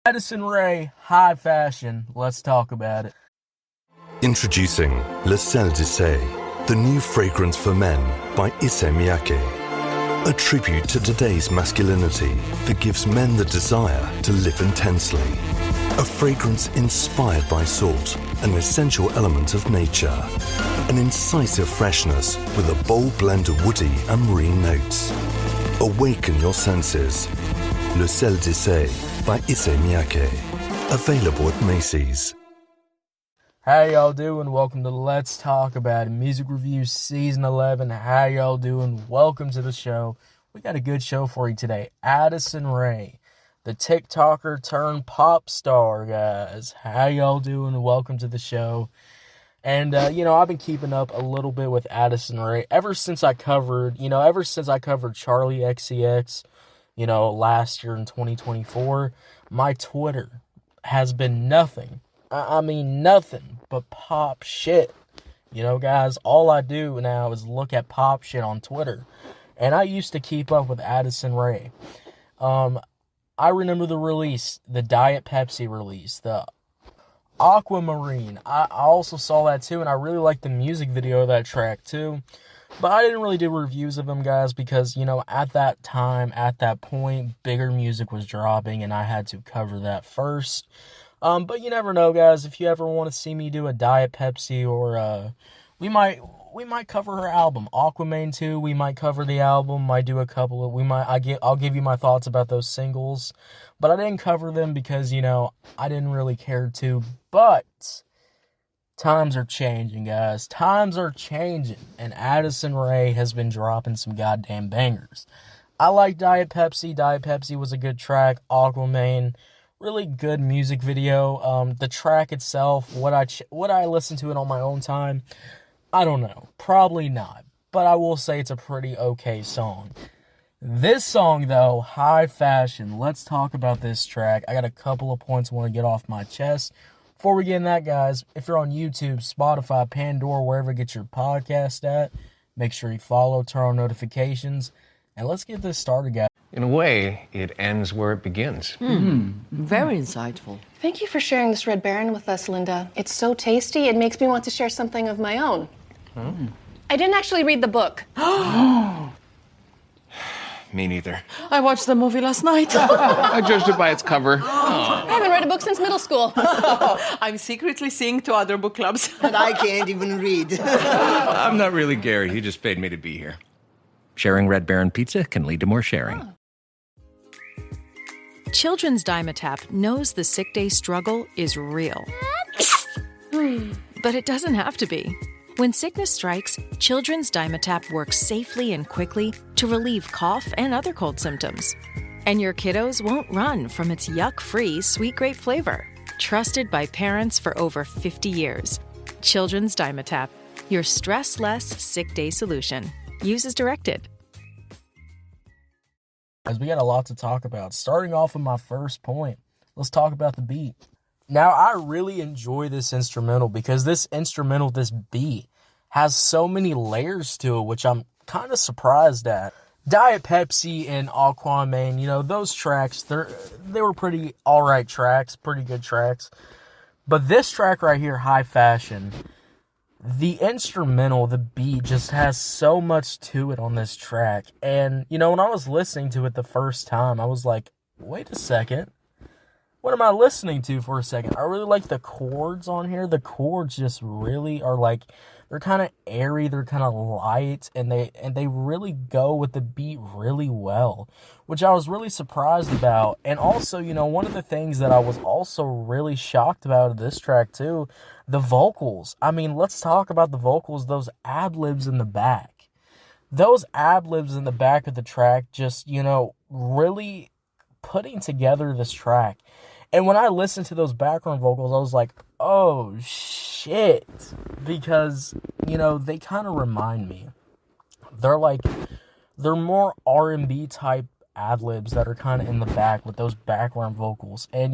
Addison Rae, high fashion. Let's talk about it. Introducing Le Sel de Say, the new fragrance for men by Issey Miyake. A tribute to today's masculinity that gives men the desire to live intensely. A fragrance inspired by salt, an essential element of nature. An incisive freshness with a bold blend of woody and marine notes. Awaken your senses. Le Sel de Say by Issey Miyake. Available at Macy's. How y'all doing? Welcome to Let's Talk About It. Music Reviews Season 11. How y'all doing? Welcome to the show. We got a good show for you today. Addison Rae, the TikToker turned pop star, guys. How y'all doing? Welcome to the show. And, I've been keeping up a little bit with Addison Rae ever since I covered Charlie XCX, last year in 2024. My Twitter has been nothing but pop shit. Guys, all I do now is look at pop shit on Twitter. And I used to keep up with Addison Rae. I remember the Diet Pepsi release, the Aquamarine. I also saw that too, and I really liked the music video of that track too. But I didn't really do reviews of them, guys, because, at that time, at that point, bigger music was dropping, and I had to cover that first. But you never know, guys. If you ever want to see me do a Diet Pepsi, or we might cover her album, Aquaman 2. We might cover the album. Might do a couple of. I'll give you my thoughts about those singles, but I didn't cover them because I didn't really care to. But times are changing, guys. Times are changing, and Addison Rae has been dropping some goddamn bangers. I like Diet Pepsi. Diet Pepsi was a good track. Aquaman, really good music video. The track itself, would I listen to it on my own time? I don't know. Probably not. But I will say it's a pretty okay song. This song, though, high fashion. Let's talk about this track. I got a couple of points I want to get off my chest. Before we get in that, guys, if you're on YouTube, Spotify, Pandora, wherever you get your podcast at, make sure you follow, turn on notifications, and let's get this started, guys. In a way, it ends where it begins. Very insightful. Thank you for sharing this Red Baron with us, Linda. It's so tasty, it makes me want to share something of my own. I didn't actually read the book. Me neither. I watched the movie last night. I judged it by its cover. I haven't read a book since middle school. I'm secretly seeing to other book clubs. And I can't even read. I'm not really Gary. He just paid me to be here. Sharing Red Baron pizza can lead to more sharing. Children's Dimetap knows the sick day struggle is real. But it doesn't have to be. When sickness strikes, Children's Dimetap works safely and quickly to relieve cough and other cold symptoms. And your kiddos won't run from its yuck-free sweet grape flavor. Trusted by parents for over 50 years. Children's Dimetap, your stress-less sick day solution. Use as directed. As we got a lot to talk about. Starting off with my first point, let's talk about the beat. Now, I really enjoy this instrumental because this beat, has so many layers to it, which I'm kind of surprised at. Diet Pepsi and Aquaman, those tracks, they were pretty alright tracks, pretty good tracks. But this track right here, High Fashion, the instrumental, the beat, just has so much to it on this track. And, when I was listening to it the first time, I was like, wait a second. What am I listening to for a second? I really like the chords on here. The chords just really are like, they're kind of airy, they're kind of light, and they really go with the beat really well, which I was really surprised about. And also, one of the things that I was also really shocked about this track too, the vocals. I mean, let's talk about the vocals, those ad-libs in the back. Those ad-libs in the back of the track just, really putting together this track. And when I listened to those background vocals, I was like, oh, shit. Because, they kind of remind me. They're more R&B type ad-libs that are kind of in the back with those background vocals. And,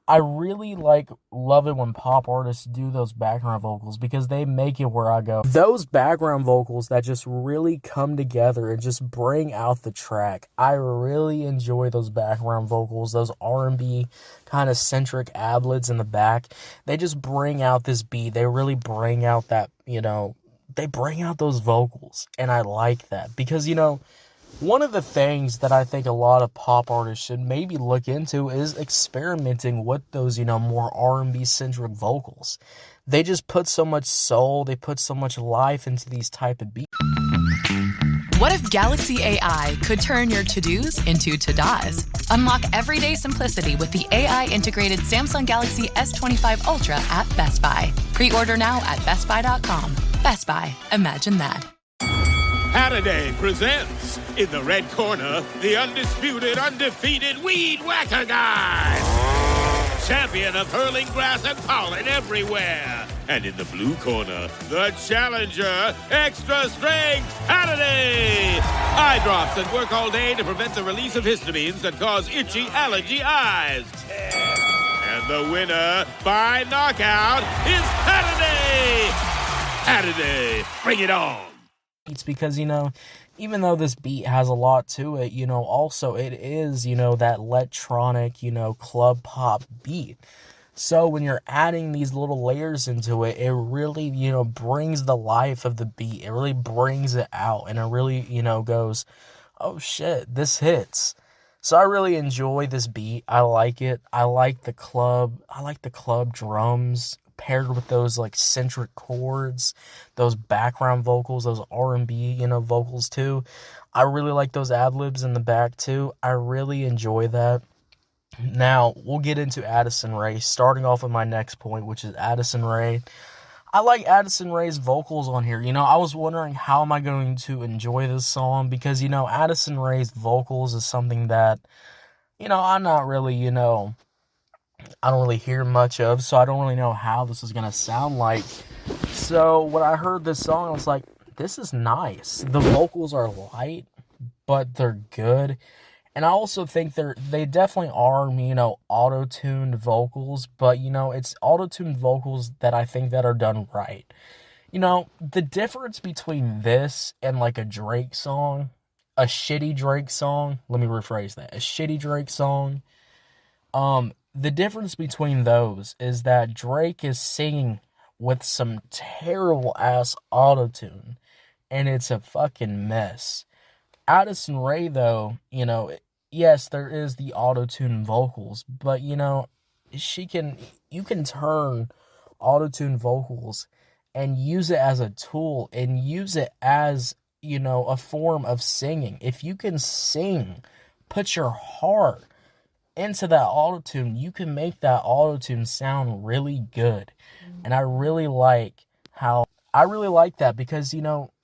I really love it when pop artists do those background vocals because they make it where I go. Those background vocals that just really come together and just bring out the track. I really enjoy those background vocals, those R&B kind of centric ad-libs in the back. They just bring out this beat. They really bring out that, they bring out those vocals, and I like that because, one of the things that I think a lot of pop artists should maybe look into is experimenting with those, more R&B centric vocals. They just put so much soul, they put so much life into these type of beats. What if Galaxy AI could turn your to-dos into to-das? Unlock everyday simplicity with the AI-integrated Samsung Galaxy S25 Ultra at Best Buy. Pre-order now at bestbuy.com. Best Buy. Imagine that. Saturday presents, in the red corner, the undisputed, undefeated Weed Whacker Guy. Champion of hurling grass and pollen everywhere. And in the blue corner, the challenger, extra strength Saturday. Eye drops that work all day to prevent the release of histamines that cause itchy allergy eyes. And the winner by knockout is Saturday. Saturday, bring it on. It's because, even though this beat has a lot to it, also it is, that electronic, club pop beat. So when you're adding these little layers into it, it really, brings the life of the beat. It really brings it out, and it really, goes, oh shit, this hits. So I really enjoy this beat. I like it. I like the club drums paired with those centric chords, those background vocals, those R&B, vocals too. I really like those ad-libs in the back too. I really enjoy that. Now, we'll get into Addison Rae, starting off with my next point, which is Addison Rae. I like Addison Rae's vocals on here. I was wondering how am I going to enjoy this song because, Addison Rae's vocals is something that, I'm not really, I don't really hear much of, so I don't really know how this is going to sound like. So when I heard this song, I was like, this is nice. The vocals are light, but they're good. And I also think they definitely are, auto-tuned vocals, but, it's auto-tuned vocals that I think that are done right. The difference between this and a Drake song, a shitty Drake song, let me rephrase that, a shitty Drake song, the difference between those is that Drake is singing with some terrible ass autotune, and it's a fucking mess. Addison Rae, though, yes, there is the autotune vocals, but you can turn autotune vocals and use it as a tool and use it as, a form of singing. If you can sing, put your heart into that autotune, you can make that autotune sound really good. And I really like that because,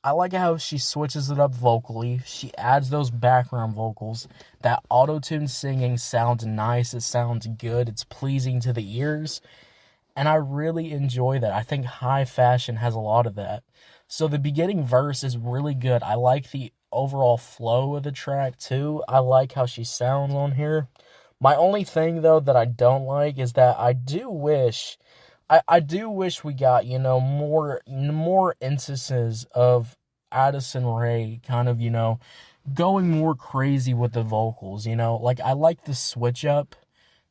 I like how she switches it up vocally. She adds those background vocals. That autotune singing sounds nice. It sounds good. It's pleasing to the ears. And I really enjoy that. I think High Fashion has a lot of that. So the beginning verse is really good. I like the overall flow of the track too. I like how she sounds on here. My only thing, though, that I don't like is that I do wish we got, more instances of Addison Rae kind of, going more crazy with the vocals, I like the switch up.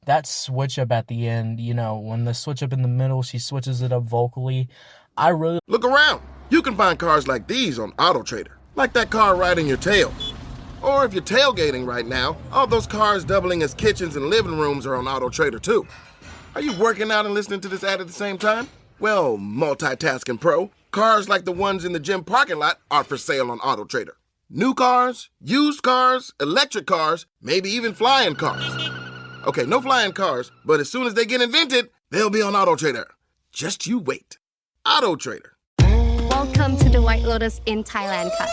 That switch up at the end, when the switch up in the middle, she switches it up vocally. I really... Look around. You can find cars like these on AutoTrader. Like that car riding your tail. Or if you're tailgating right now, all those cars doubling as kitchens and living rooms are on AutoTrader too. Are you working out and listening to this ad at the same time? Well, multitasking pro, cars like the ones in the gym parking lot are for sale on AutoTrader. New cars, used cars, electric cars, maybe even flying cars. Okay, no flying cars, but as soon as they get invented, they'll be on AutoTrader. Just you wait. AutoTrader. Welcome to the White Lotus in Thailand Cut.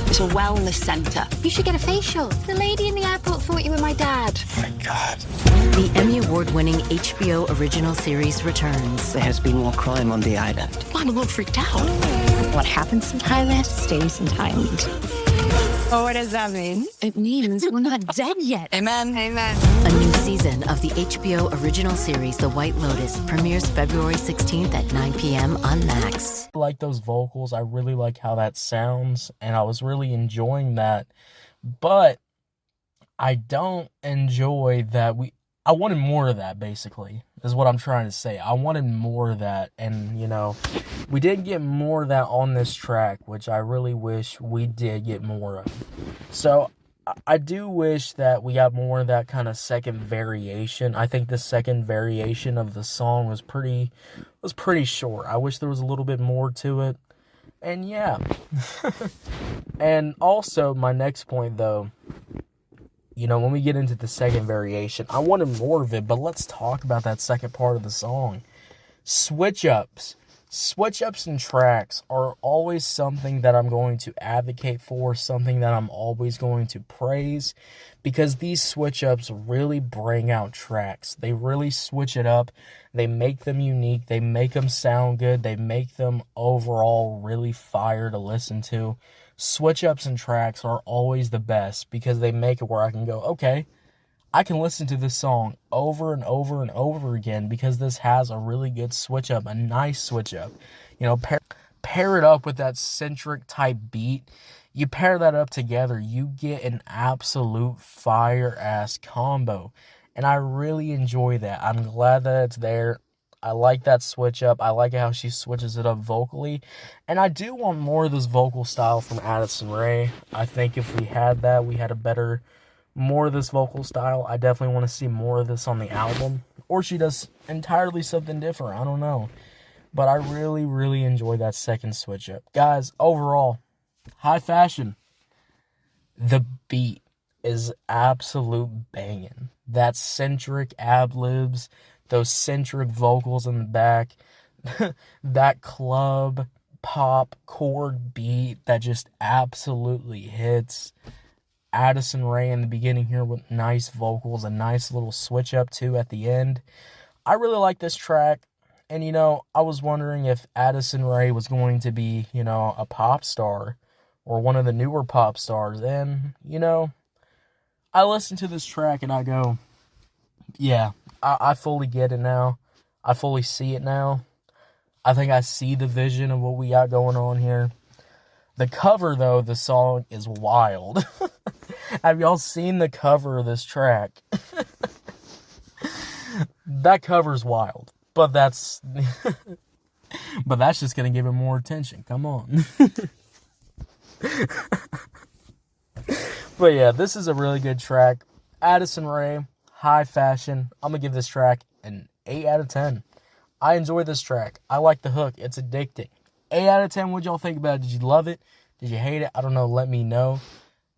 It's a wellness center. You should get a facial. The lady in the airport thought you were my dad. Oh my God. The Emmy Award-winning HBO original series returns. There has been more crime on the island. I'm a little freaked out. What happens in Thailand stays in Thailand. Oh, what does that mean? It means we're not dead yet. Amen. Amen. A new season of the HBO original series The White Lotus premieres February 16th at 9 p.m. on Max. I like those vocals. I really like how that sounds, and I was really enjoying that. But I don't enjoy that I wanted more of that, basically, is what I'm trying to say. I wanted more of that, and, we did get more of that on this track, which I really wish we did get more of. So, I do wish that we got more of that kind of second variation. I think the second variation of the song was pretty short. I wish there was a little bit more to it, and yeah. And also, my next point, though, when we get into the second variation, I wanted more of it, but let's talk about that second part of the song. Switch-ups. Switch-ups and tracks are always something that I'm going to advocate for, something that I'm always going to praise, because these switch-ups really bring out tracks. They really switch it up. They make them unique. They make them sound good. They make them overall really fire to listen to. Switch-ups and tracks are always the best because they make it where I can go, okay, I can listen to this song over and over and over again because this has a really good switch-up, a nice switch-up. Pair it up with that centric type beat. You pair that up together, you get an absolute fire-ass combo. And I really enjoy that. I'm glad that it's there. I like that switch up. I like how she switches it up vocally. And I do want more of this vocal style from Addison Rae. I think if we had that, we had more of this vocal style. I definitely want to see more of this on the album. Or she does entirely something different. I don't know. But I really, really enjoy that second switch up. Guys, overall, high fashion. The beat is absolute banging. That centric ad-libs, those centric vocals in the back, that club pop chord beat that just absolutely hits. Addison Rae in the beginning here with nice vocals, a nice little switch up too at the end. I really like this track, and I was wondering if Addison Rae was going to be, a pop star or one of the newer pop stars, and, I listen to this track and I go, yeah, I fully get it now. I fully see it now. I think I see the vision of what we got going on here. The cover, though, the song is wild. Have y'all seen the cover of this track? That cover's wild. But that's just going to give it more attention. Come on. But yeah, this is a really good track. Addison Rae, high fashion. I'm going to give this track an 8 out of 10. I enjoy this track. I like the hook. It's addicting. 8 out of 10, what'd y'all think about it? Did you love it? Did you hate it? I don't know. Let me know.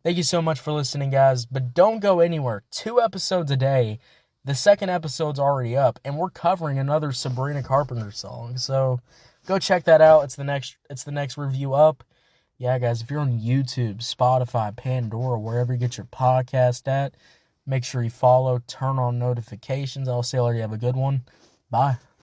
Thank you so much for listening, guys. But don't go anywhere. 2 episodes a day. The second episode's already up, and we're covering another Sabrina Carpenter song. So go check that out. It's the next review up. Yeah, guys, if you're on YouTube, Spotify, Pandora, wherever you get your podcast at, make sure you follow, turn on notifications. I'll say already have a good one. Bye.